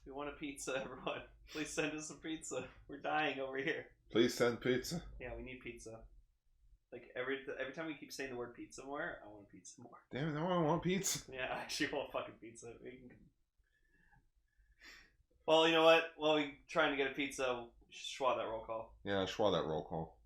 We want a pizza, everyone. Please send us some pizza. We're dying over here. Please send pizza. Yeah, we need pizza. Like every time we keep saying the word pizza more, I want pizza more. Damn it, now I want pizza. Yeah, I actually want fucking pizza. Well, you know what? While we trying to get a pizza, Schwa that roll call. Yeah, Schwa that roll call.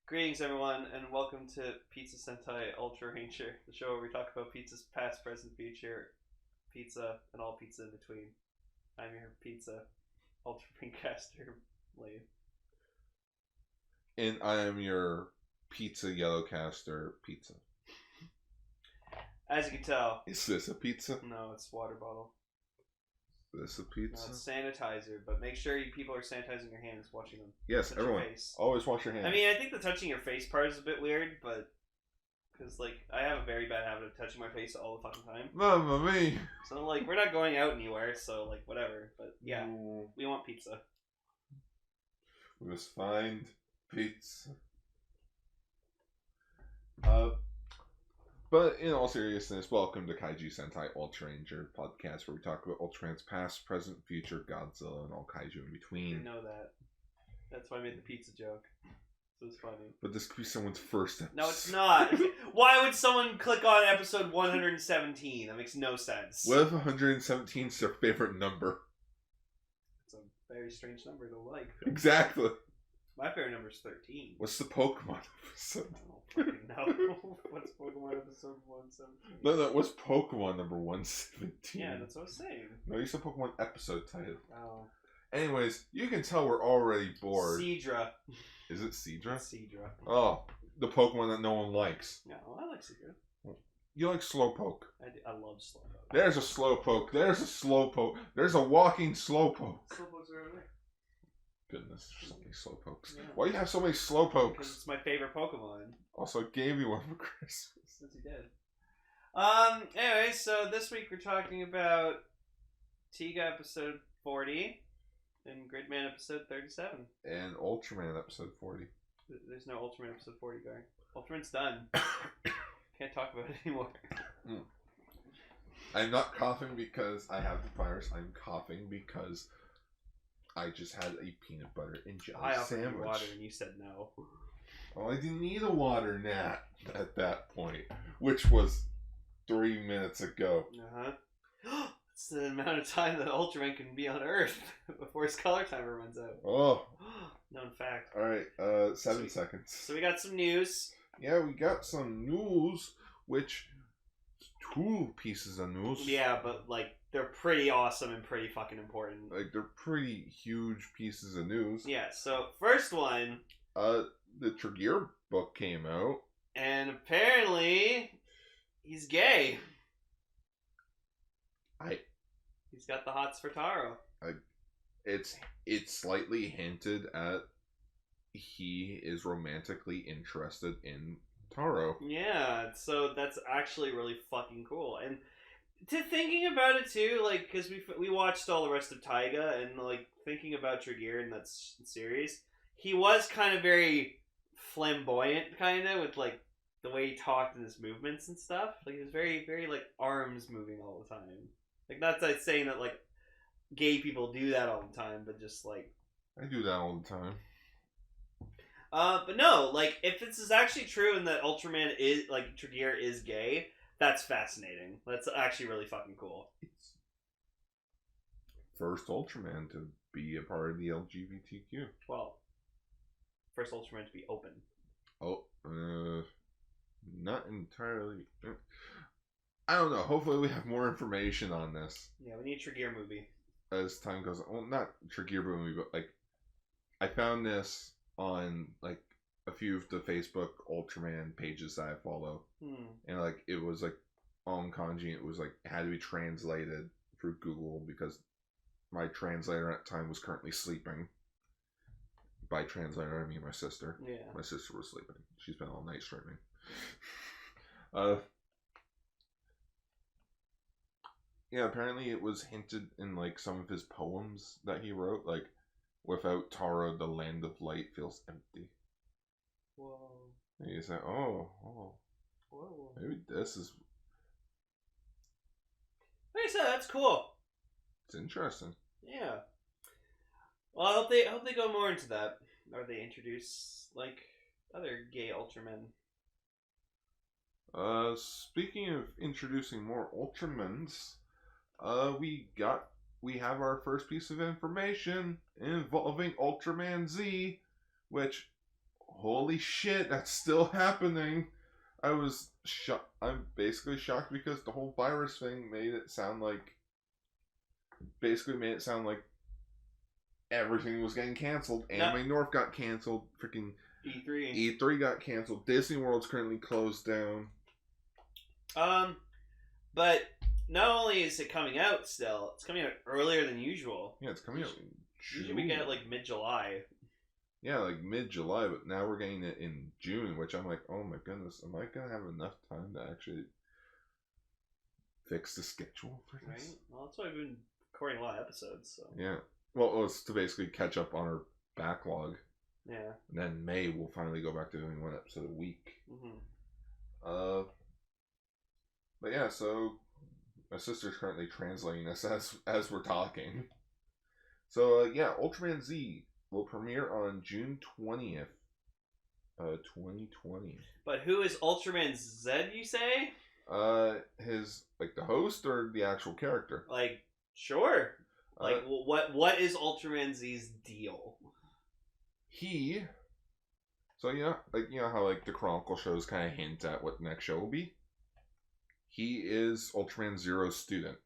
Greetings, everyone, and welcome to Pizza Sentai Ultraranger, the show where we talk about pizzas past, present, future, pizza, and all pizza in between. I'm your pizza UltraPink caster, Lee. And I am your pizza yellow caster pizza. As you can tell, Is this a pizza? no, it's water bottle. Is this a No, pizza? it's sanitizer, but make sure you people are sanitizing your hands washing them. Yes, Touch everyone. Your face. Always wash your hands. I mean, I think the touching your face part is a bit weird, but because like I have a very bad habit of touching my face all the fucking time. Mamma mia. So like we're not going out anywhere, so like whatever. But yeah, we want pizza. We must find pizza. But in all seriousness, welcome to Kaiju Sentai Ultraranger podcast, where we talk about Ultraman's past, present, future, Godzilla, and all kaiju in You between. know that. That's why I made the pizza joke. So it's funny. But this could be someone's first episode. No, it's not. Why would someone click on episode 117? That makes no sense. What if 117 is their favorite number? It's a very strange number to like. Exactly. My favorite number is 13. What's the Pokemon episode? I don't fucking know. What's Pokemon episode 117? No, what's Pokemon number 117? Yeah, that's what I was saying. No, you said Pokemon episode title. Oh. Anyways, you can tell we're already bored. Seadra. Is it Seadra? It's Seadra. Oh, the Pokemon that no one likes. Yeah, well, I like Seadra. You like Slowpoke. I love Slowpoke. There's a Slowpoke. There's a Slowpoke. There's a walking Slowpoke. Slowpokes are over there. Goodness, there's so many Slowpokes. Yeah. Why do you have so many Because Slowpokes? it's my favorite Pokemon. Also, I gave you one for Christmas. Since he did. Anyway, so this week we're talking about Tiga episode 40 and Gridman episode 37. And Ultraman episode 40. There's no Ultraman episode 40, Gar. Ultraman's done. Can't talk about it anymore. I'm not coughing because I have the virus. I'm coughing because I just had a peanut butter and jelly I offered sandwich. you water and you said no. Oh, I didn't need a water nap at that point, which was 3 minutes ago. Uh-huh. It's the amount of time that Ultraman can be on Earth before his color timer runs out. Oh. Known fact. Alright, 7 seconds. So we got some news. Yeah, we got some news, which, 2 pieces of news. Yeah, but like, they're pretty awesome and pretty fucking important. Like, they're pretty huge pieces of news. Yeah, so first one. The Tregear book came out. And apparently, he's gay. He's got the hots for Taro. It's slightly hinted at he is romantically interested in Taro. Yeah, so that's actually really fucking cool. And to thinking about it too, like, because we watched all the rest of Taiga, and like thinking about Tregear in that series, he was kind of very flamboyant, kind of, with like the way he talked and his movements and stuff. Like, he was very, very like arms moving all the time. Like, not like saying that like gay people do that all the time, but just like I do that all the time. But no, like, if this is actually true and that Ultraman is, like, Tregear is gay, that's fascinating. That's actually really fucking cool. It's first Ultraman to be a part of the LGBTQ. Well, first Ultraman to be open. Oh, not entirely. I don't know. Hopefully we have more information on this. Yeah, we need a Tregear movie. As time goes on. Well, not Tregear movie, but, like, I found this on like a few of the Facebook Ultraman pages that I follow, and like it was like on kanji. It was like it had to be translated through Google because my translator at the time was currently sleeping. By translator, I mean my sister. Yeah. My sister was sleeping. She's been all night streaming. yeah, apparently it was hinted in like some of his poems that he wrote, like without Tara, the land of light feels empty. Whoa. And he's like, oh, Whoa. maybe this is. Like I said, that's cool. It's interesting. Yeah. Well, I hope they go more into that, or they introduce like other gay Ultramen. Speaking of introducing more Ultramans, we have our first piece of information involving Ultraman Z, which, holy shit, that's still happening. I'm basically shocked because the whole virus thing made it sound like everything was getting canceled. Anime North got canceled. Freaking E3 got canceled. Disney World's currently closed down. But not only is it coming out still, it's coming out earlier than usual. Yeah, it's coming out in June. Usually we get it like mid-July. Yeah, like mid-July, but now we're getting it in June, which I'm like, oh my goodness, am I going to have enough time to actually fix the schedule for this? Right? Well, that's why I've been recording a lot of episodes, so. Yeah. Well, it's to basically catch up on our backlog. Yeah. And then May, we'll finally go back to doing one episode a week. Mm-hmm. But yeah, so my sister's currently translating this as we're talking. So, yeah, Ultraman Z will premiere on June 20th, 2020. But who is Ultraman Z, you say? His, like, the host or the actual character? Like, sure. Like, what is Ultraman Z's deal? So, yeah, like, you know how, like, the Chronicle shows kind of hint at what the next show will be? He is Ultraman Zero's student.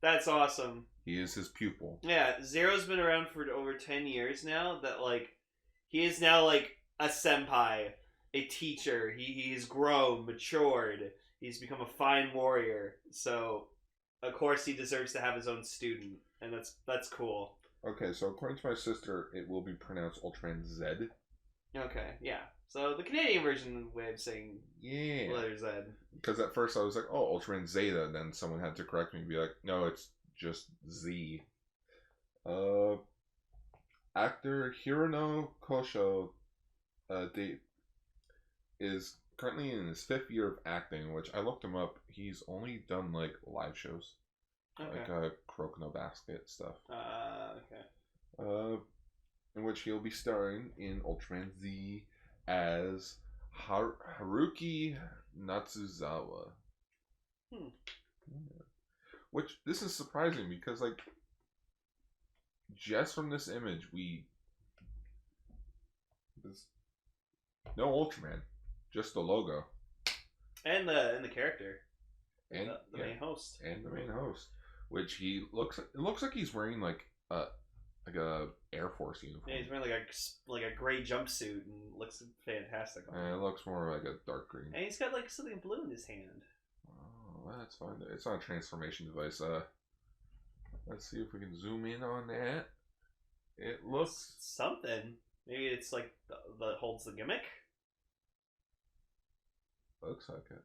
That's awesome. He is his pupil. Yeah, Zero's been around for over 10 years now. That, like, he is now, like, a senpai, a teacher. He's grown, matured. He's become a fine warrior. So, of course, he deserves to have his own student. And that's cool. Okay, so according to my sister, it will be pronounced Ultraman Z. Okay, yeah. So, the Canadian version way of saying letter Z. Because at first I was like, oh, Ultraman Zeta. And then someone had to correct me and be like, no, it's just Z. Actor Hirono Kosho is currently in his 5th year of acting, which I looked him up. He's only done, like, live shows. Okay. Like, Croak No Basket stuff. Okay. In which he'll be starring in Ultraman Z as Haruki Natsuzawa. Yeah. Which, this is surprising because, like, just from this image, no Ultraman, just the logo. And the character. And the main host. And the main host. Which it looks like he's wearing, like a Air Force uniform. Yeah, he's wearing like a gray jumpsuit and looks fantastic on him. It looks more like a dark green. And he's got like something blue in his hand. Oh, that's fine. It's not a transformation device. Let's see if we can zoom in on that. It looks something. Maybe it's like that holds the gimmick. Looks like it.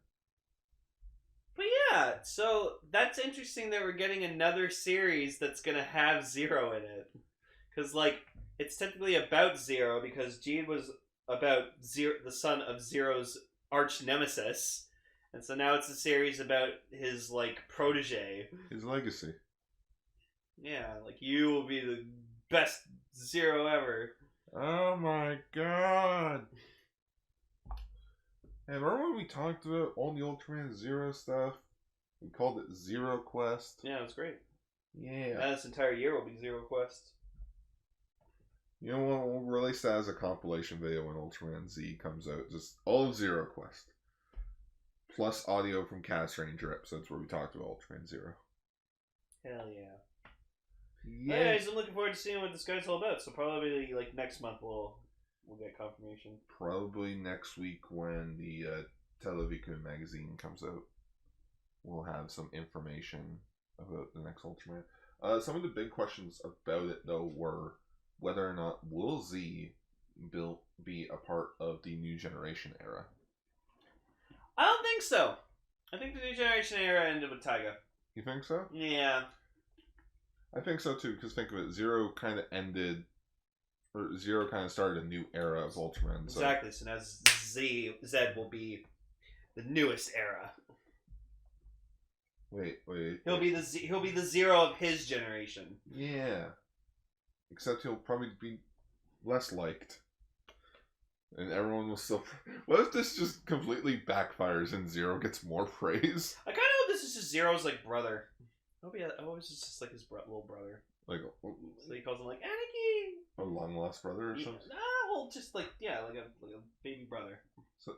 But yeah, so that's interesting that we're getting another series that's gonna have Zero in it. Because, like, it's technically about Zero because Gene was about Zero, the son of Zero's arch nemesis. And so now it's a series about his, like, protege. His legacy. Yeah, like, you will be the best Zero ever. Oh my god. And remember when we talked about all the Ultraman Zero stuff? We called it Zero Quest. Yeah, it was great. Yeah. Now this entire year will be Zero Quest. You know what? We'll release that as a compilation video when Ultraman Z comes out. Just all of Zero Quest. Plus audio from Castranger episodes where we talked about Ultraman Zero. Hell yeah. Yeah. Anyways, I'm looking forward to seeing what this guy's all about. So probably like next month we'll get confirmation. Probably next week when the Television magazine comes out. We'll have some information about the next Ultraman. Some of the big questions about it, though, were whether or not will Z be a part of the New Generation era. I don't think so. I think the New Generation era ended with Taiga. You think so? Yeah. I think so too, because think of it, Zero kind of ended, or Zero kind of started a new era of Ultraman. So. Exactly. So now Zed will be the newest era. Wait. He'll be the Zero of his generation. Yeah. Except he'll probably be less liked. And everyone will still... What if this just completely backfires and Zero gets more praise? I kind of hope this is just Zero's, like, brother. I hope it's just like his little brother. Like... So he calls him, like, Anakin! A long-lost brother or something? Well, just, like, yeah, like a baby brother. So,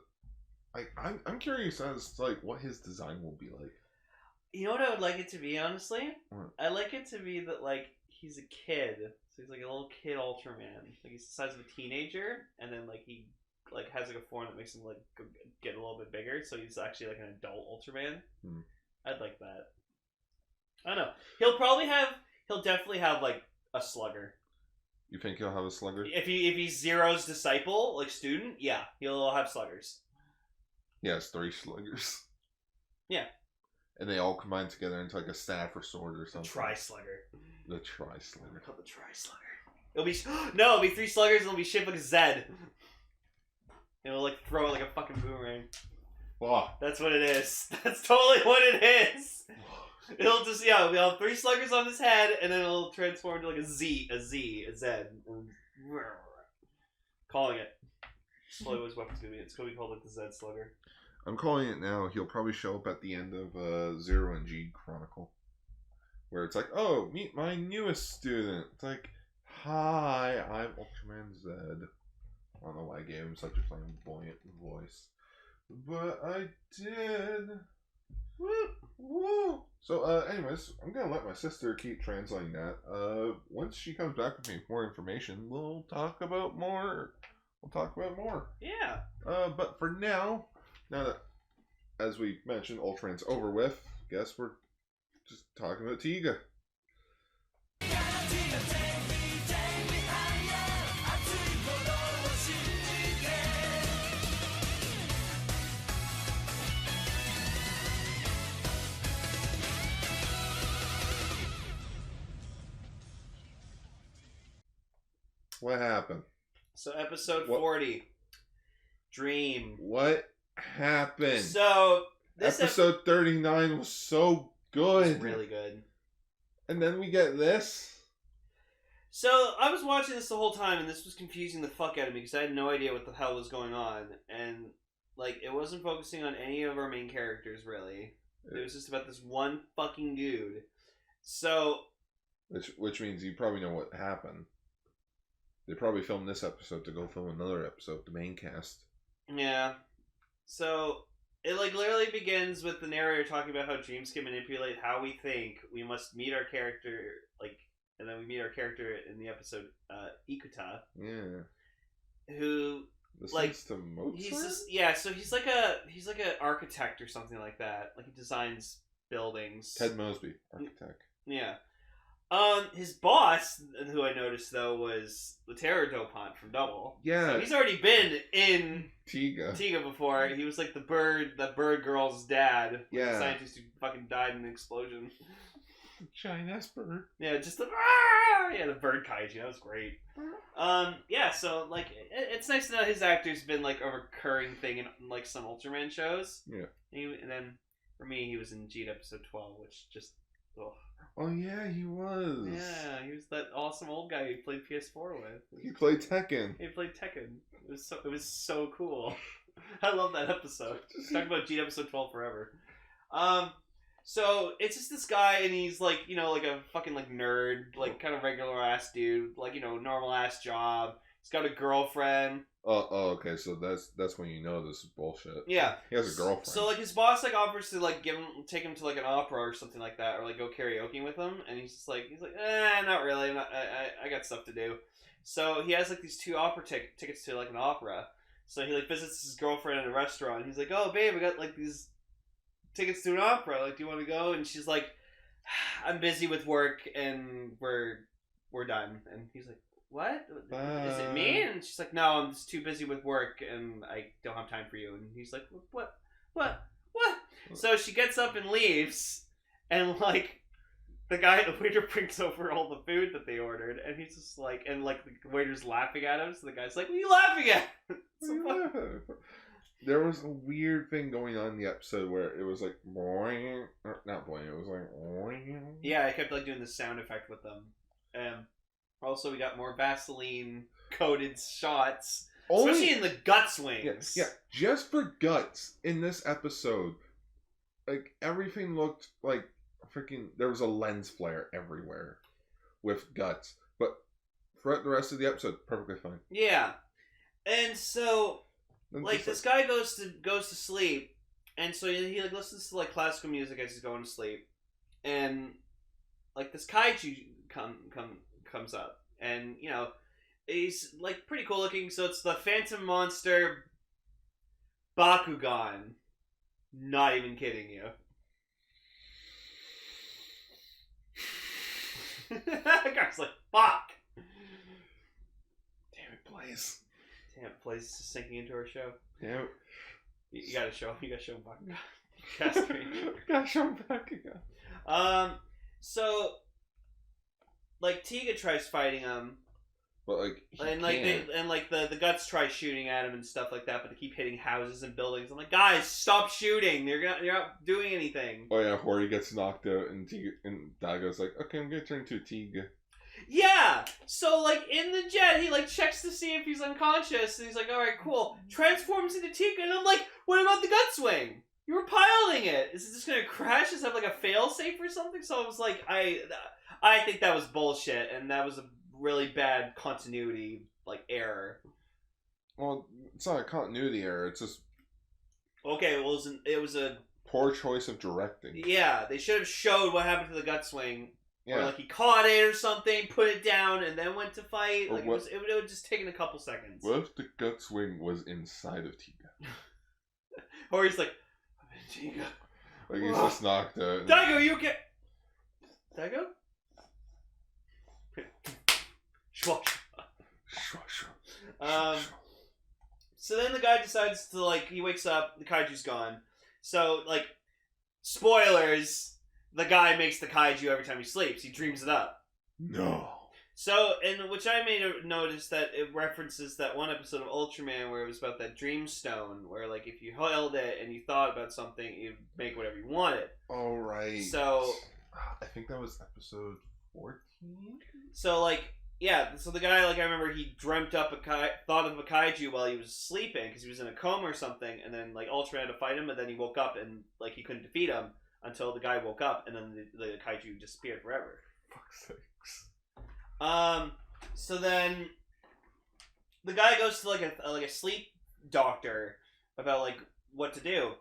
I'm curious as to, like, what his design will be like. You know what I would like it to be, honestly? What? I'd like it to be that, like, he's a kid. So he's like a little kid Ultraman. Like, he's the size of a teenager, and then, like, he, like, has, like, a form that makes him, like, get a little bit bigger, so he's actually, like, an adult Ultraman. I'd like that. I don't know. He'll definitely have, like, a slugger. You think he'll have a slugger? If he's Zero's disciple, like, student, yeah, he'll have sluggers. He has 3 sluggers. Yeah. And they all combine together into, like, a staff or sword or something. The Tri-Slugger. The Tri-Slugger. Called the Tri-Slugger. It'll be be 3 sluggers and it'll be shaped like a Zed. It'll like throw it like a fucking boomerang. Oh. That's what it is. That's totally what it is. It'll just we'll have 3 sluggers on his head and then it'll transform into like a Zed. Calling it. That's probably what his weapon's gonna be. It's gonna be called like the Zed Slugger. I'm calling it now. He'll probably show up at the end of Zero and G Chronicle. Where it's like, oh, meet my newest student. It's like, hi, I'm Ultraman Zed. I don't know why I gave him such a flamboyant voice. But I did. Woo! Woo! So, anyways, I'm gonna let my sister keep translating that. Once she comes back with me with more information, we'll talk about more. Yeah. But for now that, as we mentioned, Ultraman's over with, guess we're just talking about Tiga. What happened? So episode 40. Dream. What happened? So this episode 39 was so good. It was really good. And then we get this. So I was watching this the whole time, and this was confusing the fuck out of me because I had no idea what the hell was going on, and like it wasn't focusing on any of our main characters really. It was just about this one fucking dude. So, which means you probably know what happened. They probably filmed this episode to go film another episode, the main cast. Yeah. So it like literally begins with the narrator talking about how dreams can manipulate how we think. We must meet our character, like, and then we meet our character in the episode, Ikuta. Yeah. Who listens to Mozart? He's just, so he's like an architect or something like that. Like he designs buildings. Ted Mosby, architect. Yeah. His boss, who I noticed though, was the Terror Dopant from Double. Yeah. So he's already been in Tiga before. He was like the bird girl's dad. Yeah. The scientist who fucking died in an explosion. Giant ass bird. Yeah, just the bird kaiju. That was great. Yeah, so like it's nice to know his actor's been like a recurring thing in like some Ultraman shows. Yeah. And then for me, he was in Jeet episode 12, which just Oh yeah, he was. Yeah, he was that awesome old guy you played PS4 with. He played Tekken. He played Tekken. It was so cool. I love that episode. Talk about Jeet episode 12 forever. So it's just this guy, and he's like, you know, like a fucking like nerd, like kind of regular ass dude, like, you know, normal ass job. He's got a girlfriend. Oh, okay. So that's when you know this is bullshit. Yeah, he has a girlfriend. So like his boss like offers to like take him to like an opera or something like that, or like go karaoke with him, and he's like, not really. I got stuff to do. So he has like these 2 opera tickets to like an opera. So he like visits his girlfriend at a restaurant. He's like, oh babe, I got like these tickets to an opera. Like, do you want to go? And she's like, I'm busy with work, and we're done. And he's like, what? Is it me? And she's like, no, I'm just too busy with work and I don't have time for you. And he's like, what? So she gets up and leaves, and like the waiter brings over all the food that they ordered, and he's just like, and like the waiter's laughing at him, so the guy's like, "What are you laughing at?" There was a weird thing going on in the episode where it was like boing, or not boing, it was like boing. Yeah, I kept like doing the sound effect with them. Also, we got more Vaseline coated shots, especially in the guts wings. Yeah, just for guts in this episode, like everything looked like freaking. There was a lens flare everywhere with guts, but throughout the rest of the episode, perfectly fine. Yeah, and so. Like this guy goes to sleep, and so he like listens to like classical music as he's going to sleep, and like this kaiju comes up, and you know he's like pretty cool looking. So it's the Phantom Monster Bakugan. Not even kidding you. That guy's like, fuck. Damn it, Blaze. Damn, Blaze is sinking into our show. Damn. You gotta show him Bakugan. Castranger. Gotta show him Bakugan. So, like Tiga tries fighting him, but like, the guts try shooting at him and stuff like that, but they keep hitting houses and buildings. I'm like, guys, stop shooting! You're not doing anything. Oh yeah, Hori gets knocked out, and Daigo's like, okay, I'm gonna turn into a Tiga. Yeah, so like in the jet, he like checks to see if he's unconscious, and he's like, "All right, cool." Transforms into Tiga, and I'm like, "What about the gut swing? You were piloting it. Is it just gonna crash? Does it have like a fail safe or something?" So I was like, I think that was bullshit, and that was a really bad continuity like error. Well, it's not a continuity error. It's just okay. Well, it was a poor choice of directing. Yeah, they should have showed what happened to the gut swing. Yeah. Or like he caught it or something, put it down, and then went to fight. Like it would just taken a couple seconds. What if the gut swing was inside of Tiga? Or he's like, I'm in Tiga. Like he's just knocked out. Daigo, you okay? Daigo? Shwa. So then the guy decides to like, he wakes up, the kaiju's gone. So like, spoilers. The guy makes the kaiju every time he sleeps. He dreams it up. No. So, and which I made a notice that it references that one episode of Ultraman where it was about that dream stone, where like if you held it and you thought about something, you'd make whatever you wanted. All right. So, I think that was episode 14. So like, yeah. So the guy, like I remember, he dreamt up thought of a kaiju while he was sleeping because he was in a coma or something, and then like Ultraman had to fight him, and then he woke up and like he couldn't defeat him. Until the guy woke up, and then the kaiju disappeared forever. Fuck's sakes. So then the guy goes to like a sleep doctor about like what to do,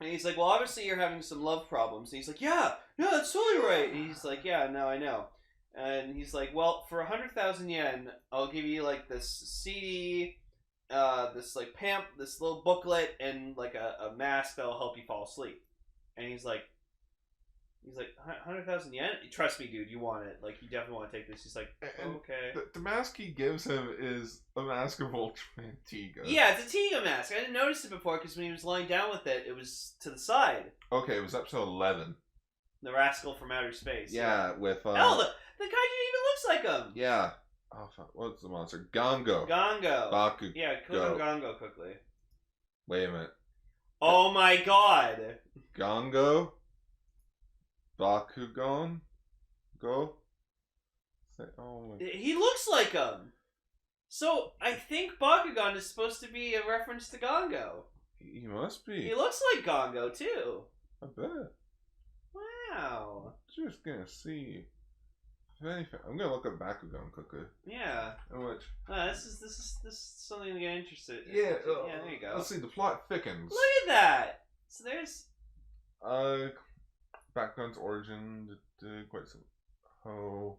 and he's like, "Well, obviously you're having some love problems." And he's like, "Yeah, no, that's totally right." And he's like, "Yeah, no, I know." And he's like, "Well, for 100,000 yen, I'll give you like this CD, this like this little booklet, and like a mask that'll help you fall asleep." And he's like, 100,000 yen? Trust me, dude, you want it. Like, you definitely want to take this. He's like, oh, okay. The mask he gives him is a mask of Ultraman Tiga. Yeah, it's a Tiga mask. I didn't notice it before because when he was lying down with it, it was to the side. Okay, it was episode 11. The Rascal from Outer Space. Yeah, with... Hell, the kaiju even looks like him. Yeah. Oh, fuck. What's the monster? Gongo. Bakugan. Yeah, click on Gongo quickly. Wait a minute. Oh my god. Gongo? Bakugan? Go? Oh my... He looks like him. So, I think Bakugan is supposed to be a reference to Gongo. He must be. He looks like Gongo, too. I bet. Wow. Just gonna see. If anything, I'm gonna look up Bakugan quickly. Yeah. How much? This is something to get interested in. Yeah. Yeah, there you go. Let's see, the plot thickens. Look at that! So there's... Bakugan's origin, quite some... Oh,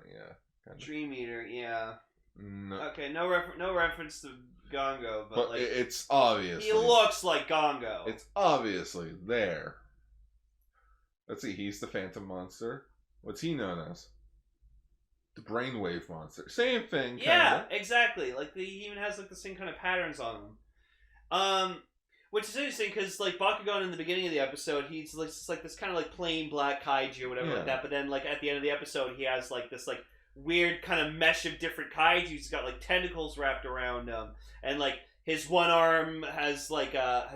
yeah. Kind of. Dream Eater, yeah. No. Okay, no reference to Gongo, but like... it's obvious. He looks like Gongo. It's obviously there. Let's see, he's the Phantom Monster. What's he known as? The Brainwave Monster. Same thing, yeah, exactly. Like, he even has like the same kind of patterns on him. Which is interesting because like Bakugan in the beginning of the episode, he's like this kind of like plain black kaiju or whatever like that. But then like at the end of the episode, he has like this like weird kind of mesh of different kaiju. He's got like tentacles wrapped around him, and like his one arm has like a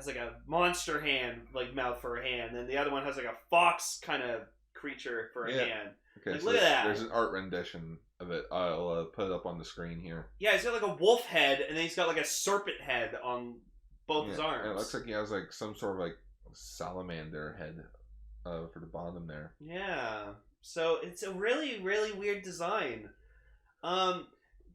monster hand like mouth for a hand, and the other one has like a fox kind of creature for a hand. Okay, like, so look at that. There's an art rendition of it. I'll put it up on the screen here. Yeah, he's got like a wolf head, and then he's got like a serpent head on both his arms. And it looks like he has like some sort of like salamander head for the bottom there. Yeah. So it's a really, really weird design.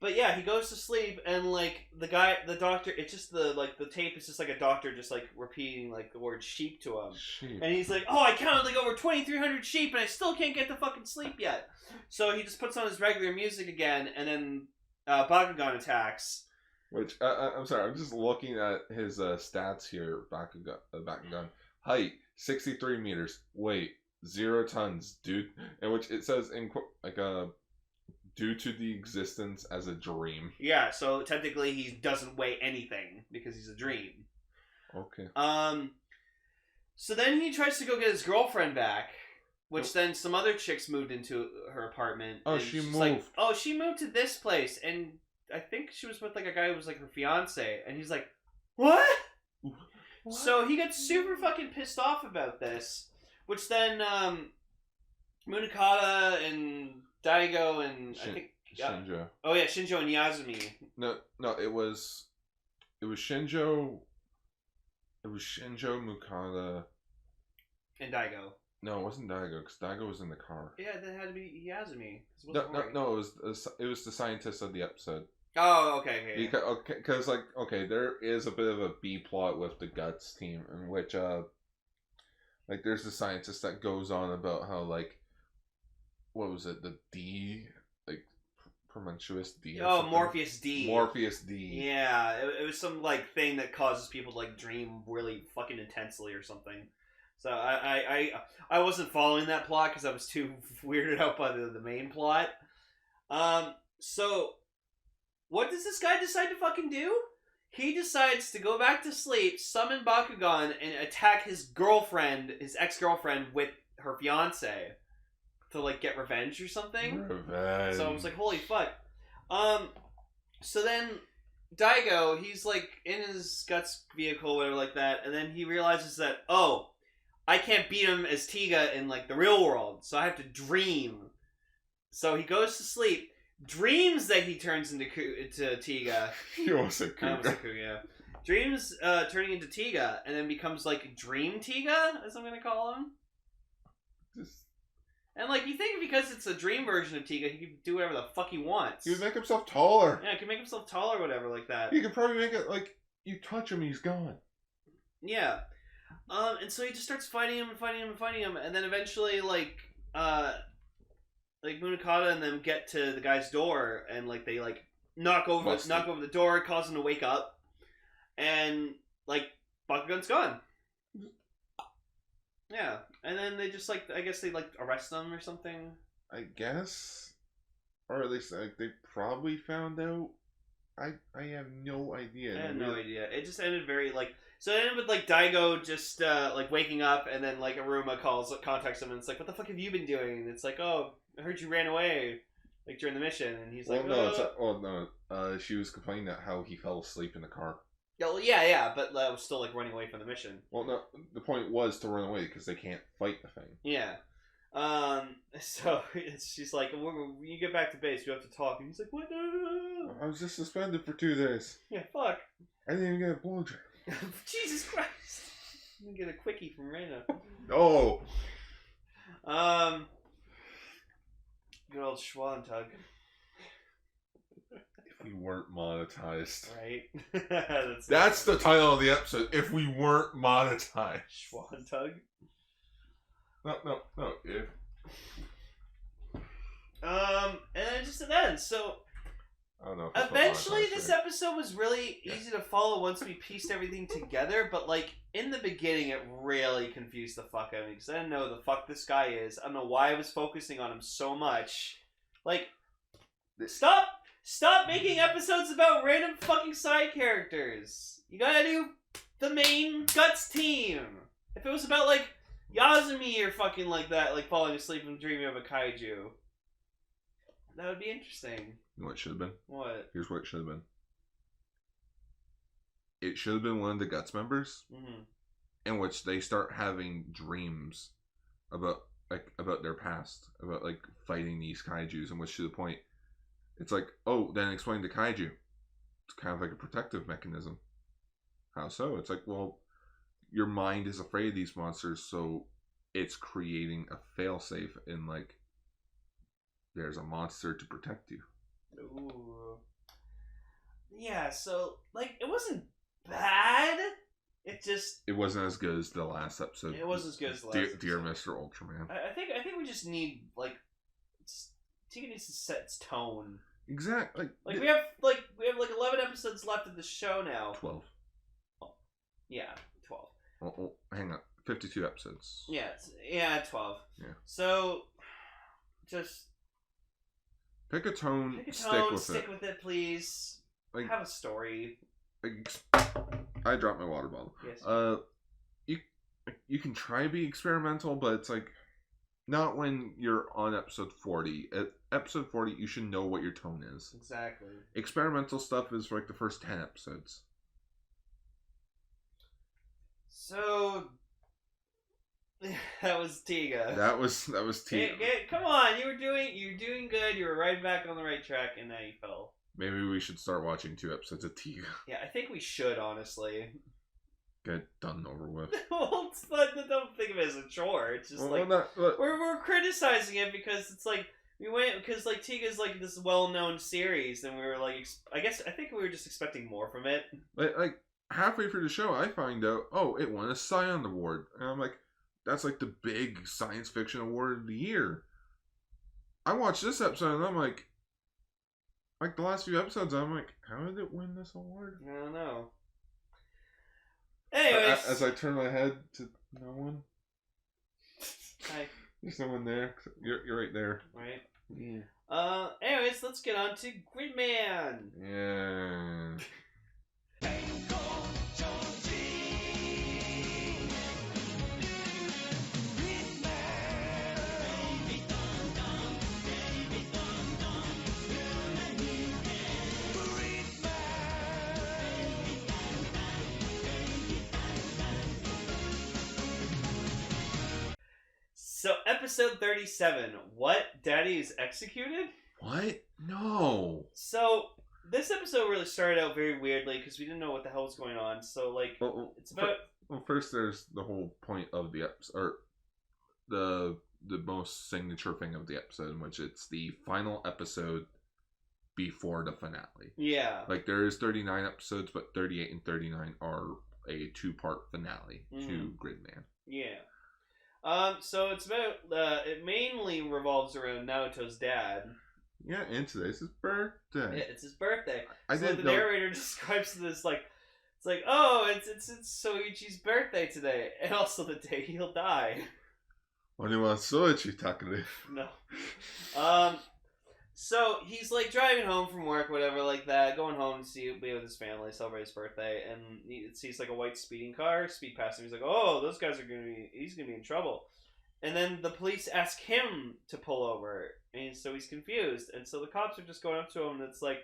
But yeah, he goes to sleep, and like the doctor, it's just the tape is just like a doctor just like repeating like the word sheep to him. Sheep. And he's like, oh, I counted like over 2,300 sheep, and I still can't get to fucking sleep yet. So he just puts on his regular music again, and then Bakugan attacks. Which I'm sorry, I'm just looking at his stats here. Bakugan height 63 meters, weight 0 tons, dude. And which it says in due to the existence as a dream. Yeah, so technically he doesn't weigh anything because he's a dream. Okay. So then he tries to go get his girlfriend back, which then some other chicks moved into her apartment. Oh, she moved. Like, oh, she moved to this place, and I think she was with like a guy who was like her fiance, and he's like, what? So he gets super fucking pissed off about this, which then Munakata and Daigo and I think Shinjo. Oh yeah, Shinjo and Yazumi. No, it was Shinjo. It was Shinjo, Mukata, and Daigo. No, it wasn't Daigo because Daigo was in the car. Yeah, that had to be Yazumi. No, it was the scientist of the episode. Oh, okay. Because there is a bit of a B plot with the Guts team in which like there's a scientist that goes on about how like what was it, the D, like promiscuous D? Oh, Morpheus D. Morpheus D. Yeah, it was some like thing that causes people to like dream really fucking intensely or something. So I wasn't following that plot because I was too weirded out by the main plot. So what does this guy decide to fucking do? He decides to go back to sleep, summon Bakugan, and attack his girlfriend, his ex-girlfriend, with her fiance to like get revenge or something. Revenge. So I was like, holy fuck. So then Daigo, he's like in his Guts vehicle, whatever like that, and then he realizes that, oh, I can't beat him as Tiga in like the real world, so I have to dream. So he goes to sleep, dreams that he turns into Tiga. You almost said Kuga. Yeah. Dreams turning into Tiga, and then becomes like Dream Tiga, as I'm gonna call him. And like you think because it's a dream version of Tiga, he can do whatever the fuck he wants. He would make himself taller. Yeah, he can make himself taller or whatever like that. He could probably make it like you touch him, he's gone. Yeah. And so he just starts fighting him, and then eventually like Munakata and them get to the guy's door, and like they like knock over the door, cause him to wake up, and like Bakugan's gone. Yeah, and then they just like I guess they like arrest them or something. I guess, or at least like they probably found out. I have no idea. I have no idea. It just ended very like. So it ended with like Daigo just like waking up, and then like Aruma contacts him, and it's like, "What the fuck have you been doing?" And it's like, "Oh, I heard you ran away, like during the mission." And he's like, she was complaining that how he fell asleep in the car. Yeah, but I was still like running away from the mission. Well, no, the point was to run away because they can't fight the thing. Yeah. So she's like, when you get back to base, we have to talk. And he's like, what? No. I was just suspended for 2 days. Yeah, fuck. I didn't even get a blowjob. Jesus Christ. I'm gonna get a quickie from Reina. No. Good old Shuwa tug. If we weren't monetized. Right? That's the title of the episode. If we weren't monetized. Shuwa tug? No. If. And then just it ends. So I don't know. Eventually, this episode was really easy to follow once we pieced everything together. But like in the beginning, it really confused the fuck out of me because I didn't know who the fuck this guy is. I don't know why I was focusing on him so much. Like, stop making episodes about random fucking side characters. You gotta do the main Guts team. If it was about, like, Yazumi or fucking like that, like falling asleep and dreaming of a kaiju, that would be interesting. You know what it should have been? What? Here's what it should have been. It should have been one of the Guts members, in which they start having dreams about their past, about like fighting these kaijus, and which to the point, it's like, oh, then explain the kaiju. It's kind of like a protective mechanism. How so? It's like, well, your mind is afraid of these monsters, so it's creating a failsafe in like, there's a monster to protect you. Ooh. Yeah, so like it wasn't bad. It wasn't as good as the last episode. It wasn't as good as the last episode. Dear Mr. Ultraman. I think we just need like Tiga needs to set its tone. Exactly. Like we have like 11 episodes left of the show now. 12. Oh, yeah, 12. Oh, hang on. 52 episodes. Yeah, 12. Yeah. So just pick a tone. Stick with it, please. Like, have a story. I dropped my water bottle. Yes. You can try to be experimental, but it's like not when you're on episode 40. At episode 40, you should know what your tone is. Exactly. Experimental stuff is for like the first 10 episodes. So that was Tiga. That was Tiga. Come on, you were doing good. You were right back on the right track, and now you fell. Maybe we should start watching 2 episodes of Tiga. Yeah, I think we should, honestly. Get done and over with. Well, it's like, don't think of it as a chore. It's just we're criticizing it because it's like because like Tiga's like this well-known series, and we were like, I think we were just expecting more from it. Like halfway through the show, I find out, oh, it won a Scion Award, and I'm like, that's like the big science fiction award of the year. I watched this episode, and I'm like the last few episodes, I'm like, how did it win this award? I don't know. Anyways, as I turn my head to no one. Hi. There's no one there. You're right there. Right. Yeah. Anyways, let's get on to Gridman. Yeah. Denkou, Choujin. Gridman. Baby dum dum, baby dum dum. Gridman. So, episode 37. What? Daddy is executed? What? No. So, this episode really started out very weirdly because we didn't know what the hell was going on. So, like, it's about... Well, first there's the whole point of the episode, or the most signature thing of the episode, in which it's the final episode before the finale. Yeah. Like, there is 39 episodes, but 38 and 39 are a 2-part finale to Gridman. Yeah. So it's about, it mainly revolves around Naoto's dad. Yeah, and today's his birthday. Yeah, it's his birthday. The narrator describes this like, it's like, oh, it's Soichi's birthday today, and also the day he'll die. When you want Soichi Takare? No. So he's like driving home from work, whatever, like that, going home to be with his family, celebrate his birthday, and he sees like a white speeding car speed past him. He's like, oh, those guys he's gonna be in trouble. And then the police ask him to pull over, and so he's confused. And so the cops are just going up to him, and it's like,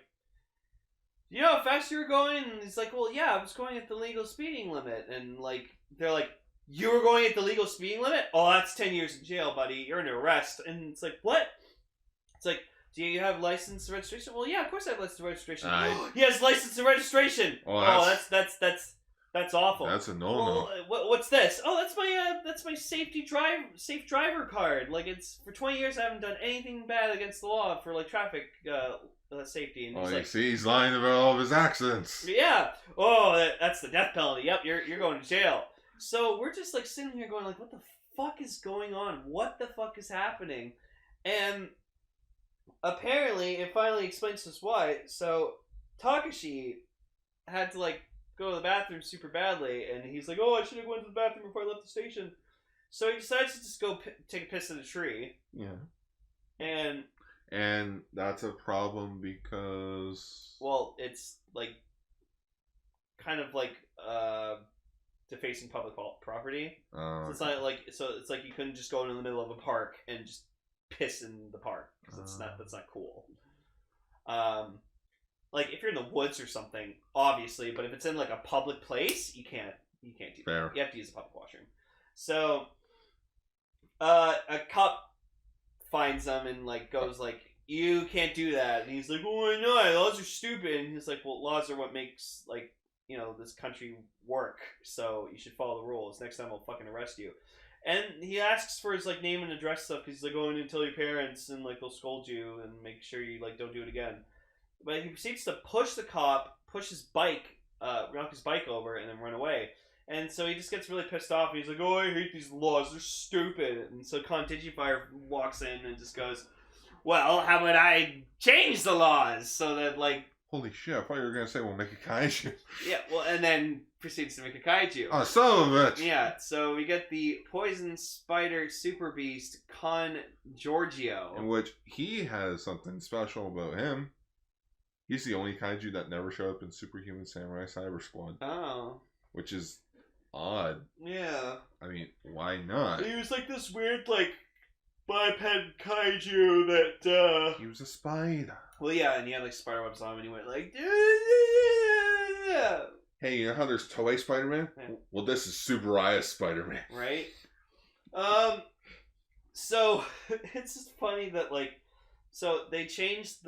you know how fast you were going? And he's like, well, yeah, I was going at the legal speeding limit. And like, they're like, you were going at the legal speeding limit? Oh, that's 10 years in jail, buddy. You're under arrest. And it's like, what? It's like, do you have license and registration? Well, yeah, of course I have license and registration. He has license and registration. That's awful. That's a no-no. Well, what's this? Oh, that's my safe driver card. Like, it's for 20 years I haven't done anything bad against the law for like traffic safety. And you see, he's lying about all of his accidents. Yeah. Oh, that's the death penalty. Yep, you're going to jail. So we're just like sitting here going like, what the fuck is going on? What the fuck is happening? And apparently, it finally explains to us why. So, Takashi had to, like, go to the bathroom super badly, and he's like, oh, I should have gone to the bathroom before I left the station. So he decides to just go take a piss in a tree. Yeah. And that's a problem because... Well, it's, like, kind of like defacing public property. So it's not like you couldn't just go into the middle of a park and just piss in the park because that's not cool. Like if you're in the woods or something, obviously, but if it's in like a public place, you can't do that. You have to use the public washroom. So a cop finds them and like goes like, you can't do that, and he's like, oh, why not? Laws are stupid. And he's like, well, laws are what makes like, you know, this country work, so you should follow the rules. Next time I'll fucking arrest you. And he asks for his like name and address stuff because he's like, going to tell your parents and like they'll scold you and make sure you like don't do it again. But he proceeds to push the cop, push his bike, knock his bike over, and then run away. And so he just gets really pissed off. And he's like, oh, I hate these laws. They're stupid. And so Con Digifire walks in and just goes, well, how about I change the laws so that, like... Holy shit, I thought you were going to say we'll make a kaiju. Yeah, well, and then proceeds to make a kaiju. Oh, son of a bitch. Yeah, so we get the Poison Spider Super Beast, Con Giorgio. In which he has something special about him. He's the only kaiju that never showed up in Superhuman Samurai Cyber Squad. Oh. Which is odd. Yeah. I mean, why not? He was like this weird, like, biped kaiju that, He was a spider. Well, yeah, and he had, like, spider webs on him, and he went, like... Hey, you know how there's Toei Spider-Man? Yeah. Well, this is Subaraya Spider-Man. Right? So, it's just funny that, like... So, they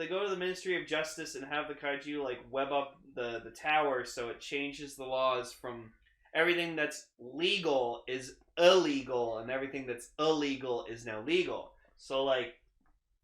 go to the Ministry of Justice and have the kaiju, like, web up the tower, so it changes the laws from everything that's legal is illegal, and everything that's illegal is now legal. So, like,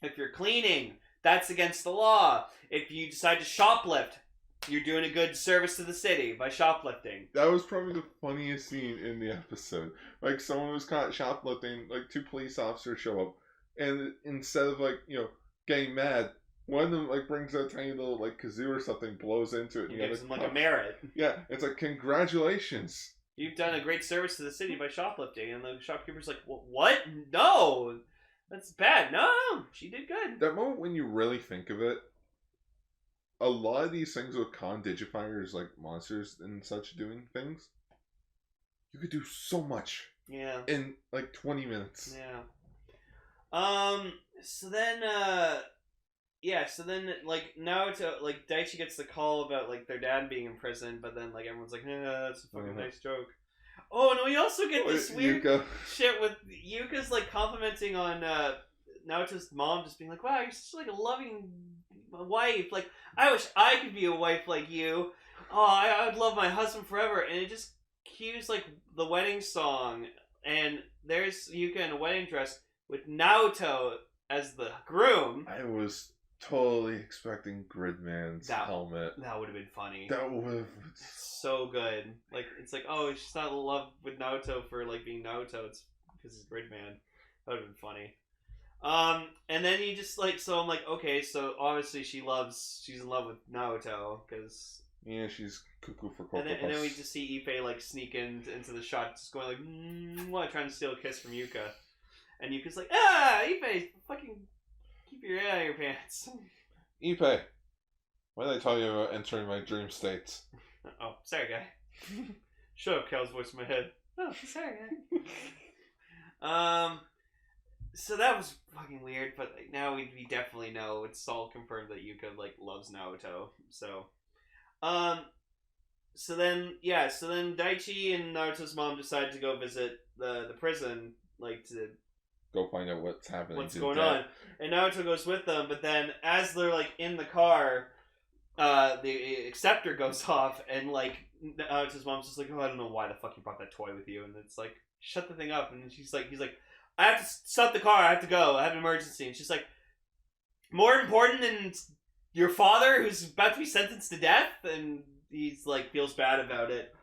if you're cleaning, that's against the law. If you decide to shoplift, you're doing a good service to the city by shoplifting. That was probably the funniest scene in the episode. Like, someone was caught shoplifting, like, 2 police officers show up, and instead of, like, you know, getting mad, one of them, like, brings a tiny little, like, kazoo or something, blows into it. And gives them, like, a merit. Yeah, it's like, congratulations. You've done a great service to the city by shoplifting. And the shopkeeper's like, what? No! That's bad. No, she did good. That moment when you really think of it, a lot of these things with Con Digifiers, like monsters and such doing things, you could do so much. Yeah. In, like, 20 minutes. Yeah. So then, like, Naruto, like, Daichi gets the call about, like, their dad being in prison, but then, like, everyone's like, that's a fucking nice joke. Oh, and we also get this weird shit with Yuka's, like, complimenting on, Naruto's mom, just being like, wow, you're such, like, a loving wife. Like, I wish I could be a wife like you. Oh, I would love my husband forever. And it just cues, like, the wedding song, and there's Yuka in a wedding dress with Naruto as the groom. I was totally expecting Gridman's helmet. That would have been funny. That would have... So good. Like, it's like, oh, she's not in love with Naruto for, like, being Naruto. It's because he's Gridman. That would have been funny. And then you just, like, so I'm like, okay, so obviously she's in love with Naruto, because... Yeah, she's cuckoo for Cocoa and then we just see Ippei, like, sneak into the shot, just going like, what, trying to steal a kiss from Yuka. And Yuka's like, Ippei, fucking keep your head out of your pants. Ippei, why did I tell you about entering my dream states? Oh, sorry, guy. Shut up, Cal's voice in my head. Oh, sorry, guy. So that was fucking weird, but like, now we definitely know it's all confirmed that Yuka, like, loves Naruto. So, so then Daichi and Naruto's mom decide to go visit the prison, like, to go find out what's happening. What's going on. And Naruto goes with them, but then as they're, like, in the car, the acceptor goes off, and, like, Naruto's mom's just like, oh, I don't know why the fuck you brought that toy with you. And it's like, shut the thing up. And he's like, I have to stop the car, I have to go, I have an emergency. And she's like, more important than your father who's about to be sentenced to death? And he's like, feels bad about it.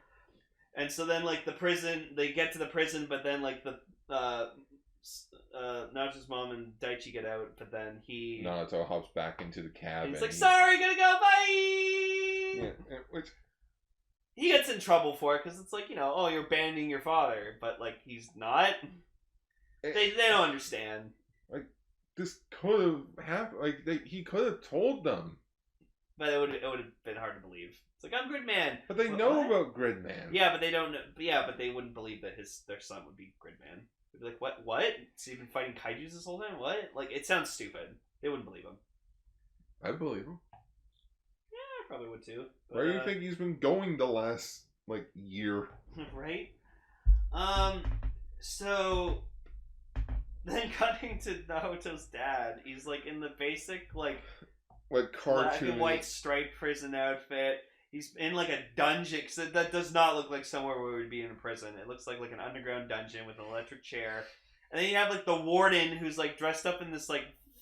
And so then, like, they get to the prison, but then, like, Naruto's mom and Daichi get out, but then Naruto hops back into the cab. And he's like, sorry, gotta go, bye! Yeah, which... He gets in trouble for it, because it's like, you know, oh, you're abandoning your father, but, like, he's not. They don't understand. Like, this could have happened. Like, he could have told them. But it would have been hard to believe. It's like, I'm Gridman. But they know about Gridman. Yeah, but they don't. Yeah, but they wouldn't believe that their son would be Gridman. They'd be like, what? What? So you've been fighting kaijus this whole time? What? Like, it sounds stupid. They wouldn't believe him. I believe him. Yeah, I probably would too. But, Where do you think he's been going the last year? Right. So then cutting to Naruto's dad, he's in the basic cartoon black and white striped prison outfit. He's in a dungeon, because that does not look like somewhere where we would be in a prison. It looks like an underground dungeon with an electric chair. And then you have the warden who's dressed up in this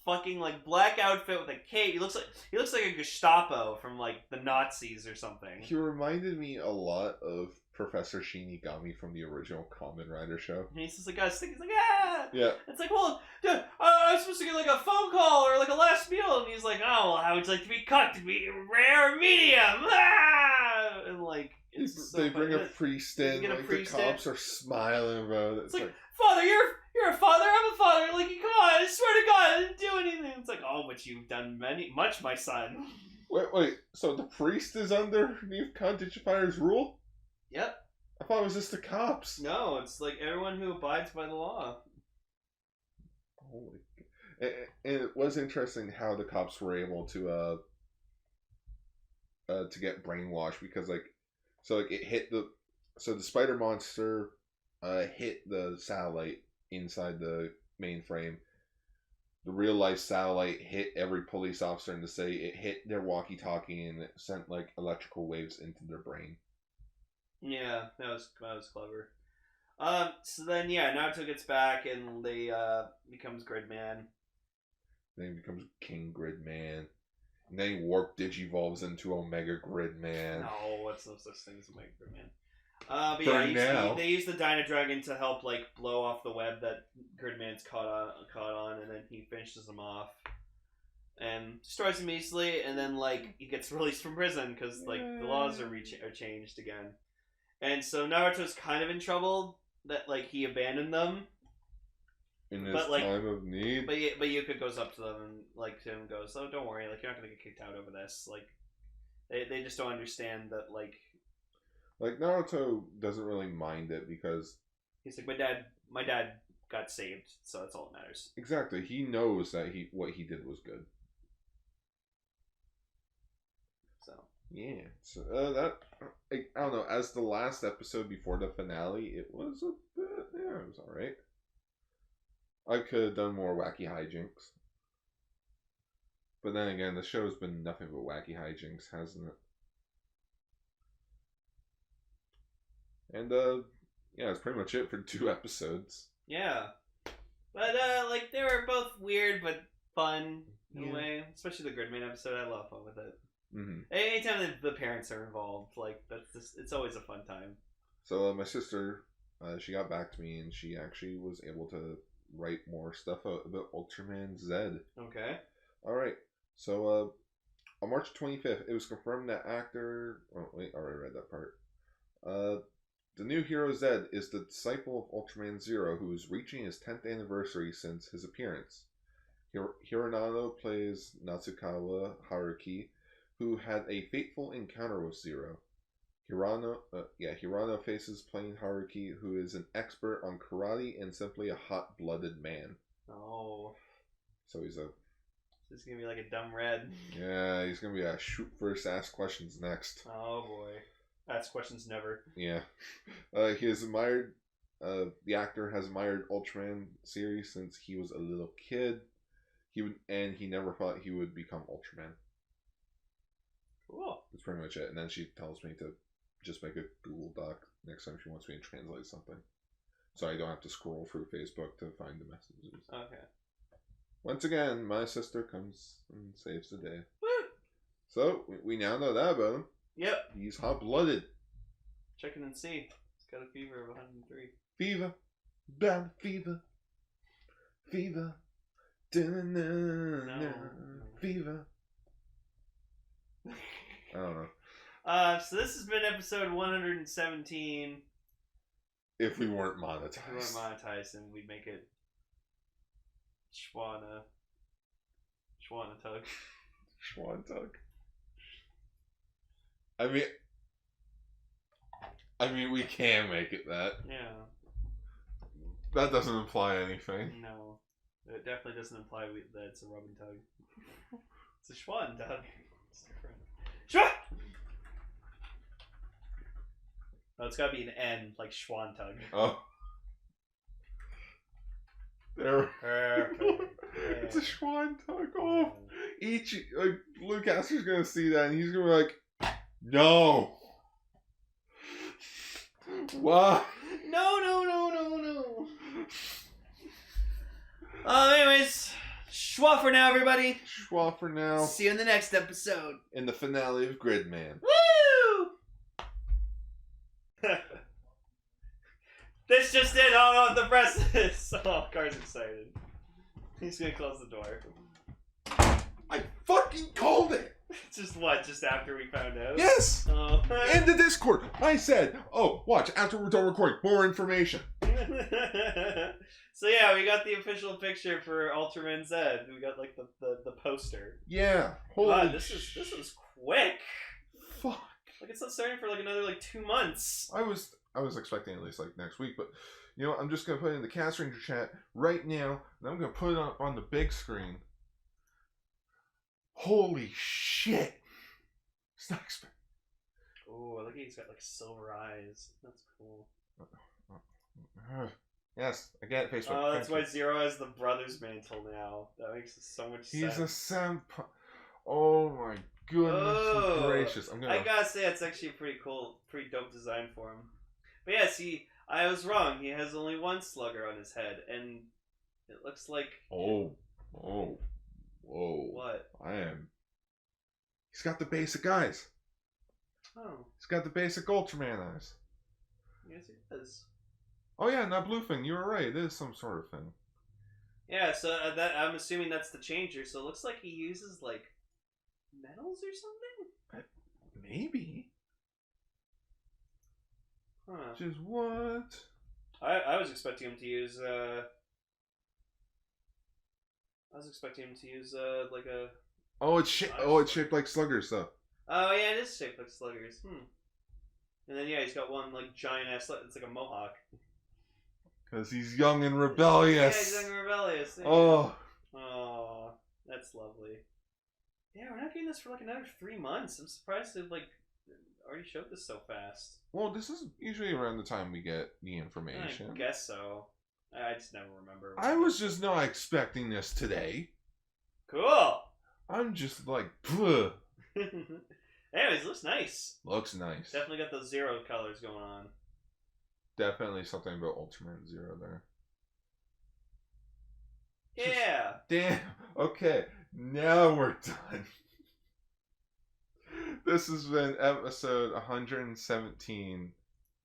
fucking black outfit with a cape. He looks like a Gestapo from the Nazis or something. He reminded me a lot of Professor Shinigami from the original Kamen Rider show. And he's just got a stick. He's like, ah! Yeah. It's like, well, dude, I was supposed to get a phone call or a last meal. And he's like, oh, well, how would you like to be cut? To be rare or medium? Ah! And they bring a priest in. The cops are smiling about it. It's like, Father, you're a father. I'm a father. Come on, I swear to God, I didn't do anything. It's like, oh, but you've done much, my son. Wait. So the priest is underneath Kanjichifire's rule? Yep. I thought it was just the cops. No, it's everyone who abides by the law. Holy. And it was interesting how the cops were able to get brainwashed because it hit the spider monster hit the satellite inside the mainframe. The real life satellite hit every police officer in the city. It hit their walkie-talkie and it sent electrical waves into their brain. Yeah, that was clever. So then Naruto gets back and they becomes Gridman. Then he becomes King Gridman. And then he warp digivolves into Omega Gridman. No, what's no such thing as Omega Gridman? But they use the Dino Dragon to help blow off the web that Gridman's caught on, and then he finishes him off and destroys him easily, and then he gets released from prison because the laws are changed again. And so Naruto's kind of in trouble that he abandoned them in his time of need. But Yuka goes up to them and to him goes, "Oh, don't worry, you're not gonna get kicked out over this." They just don't understand that Naruto doesn't really mind it because he's like, my dad got saved, so that's all that matters. Exactly, he knows that what he did was good. So yeah, so I don't know. As the last episode before the finale, it was a bit. Yeah, it was all right. I could have done more wacky hijinks, but then again, the show's been nothing but wacky hijinks, hasn't it? And yeah, that's pretty much it for 2 episodes. Yeah, but they were both weird but fun in a way. Especially the Gridman episode, I love fun with it. Mm-hmm. Anytime the parents are involved, it's always a fun time. So my sister, she got back to me and she actually was able to write more stuff about Ultraman Z. Okay. All right. So on March 25th, it was confirmed that actor. Oh wait, I already read that part. The new hero Z is the disciple of Ultraman Zero, who is reaching his 10th anniversary since his appearance. Hironano plays Natsukawa Haruki, who had a fateful encounter with Zero. Hirano faces playing Haruki, who is an expert on karate and simply a hot-blooded man. Oh. So he's This is gonna be like a dumb red. Yeah, he's gonna be a shoot first, ask questions next. Oh boy. Ask questions never. Yeah. He has admired, the actor has admired Ultraman series since he was a little kid. He never thought he would become Ultraman. Cool. That's pretty much it. And then she tells me to just make a Google Doc next time she wants me to translate something. So I don't have to scroll through Facebook to find the messages. Okay. Once again, my sister comes and saves the day. Woo! So, we now know that about him. Yep. He's hot-blooded. Checking and see. He's got a fever of 103. Fever. Bad fever. Fever. No. Fever. I don't know. So this has been episode 117. If we weren't monetized. If we weren't monetized, and we'd make it Schwana Tug. Schwan Tug. I mean, we can make it that. Yeah. That doesn't imply anything. No. It definitely doesn't imply that it's a rub and tug. It's a schwan tug. It's different. Schwa! No, it's gotta be an N, like schwan tug. Oh. There. Perfect. It's a Schwan tug. Oh. Each, like, Luke Caster's gonna see that and he's gonna be like, no. Why? No. Anyways, schwa for now, everybody. Schwa for now. See you in the next episode. In the finale of Gridman. Woo! This just in. Oh, the presses. Oh, Car's excited. He's gonna close the door. I fucking called it. Just what? Just after we found out? Yes. Oh. In the Discord, I said, "Oh, watch after we're done recording, more information." So yeah, we got the official picture for Ultraman Z. We got like the poster. Yeah. Holy God, this was quick. fuck. Like it's not starting for like another like 2 months. I was expecting at least like next week, but you know what? I'm just gonna put it in the Cast Ranger chat right now, and I'm gonna put it up on the big screen. Holy shit! It's not expecting. Oh, look, he's got like silver eyes. That's cool. Yes, I get it, Facebook. Oh, that's Thank why Zero has the brother's mantle now. That makes so much you. sense. He's a senpai. Oh my goodness gracious! I'm gonna. I gotta say, it's actually a pretty cool, pretty dope design for him. But yeah, see, I was wrong. He has only one slugger on his head, and it looks like. Oh, whoa! What? I am. He's got the basic eyes. Oh, He's got the basic Ultraman eyes. yes, he does. Oh yeah, not Bluefin. You were right. It is some sort of thing. Yeah, so that I'm assuming that's the changer. So it looks like he uses like metals or something. Maybe. Huh. Just what? I was expecting him to use. I was expecting him to use like a. Oh, it's shaped like sluggers though. Oh yeah, it is shaped like sluggers. And then yeah, he's got one like giant ass. It's like a mohawk. Because he's young and rebellious. Yeah, he's young and rebellious. There you Oh. go. Oh, that's lovely. Yeah, we're not getting this for like another 3 months. I'm surprised they like already showed this so fast. Well, this is usually around the time we get the information. I guess so. I just never remember. I was just not expecting this today. Cool. I'm just like, Pugh. Anyways, looks nice. Looks nice. Definitely got those zero colors going on. Definitely something about Ultraman Zero there. Yeah. Damn. Okay, now we're done. This has been episode 117,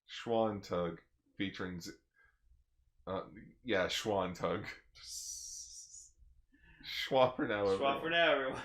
Schwan Tug, featuring Schwan Tug. Schwa for now, everyone. Schwa for now, everyone.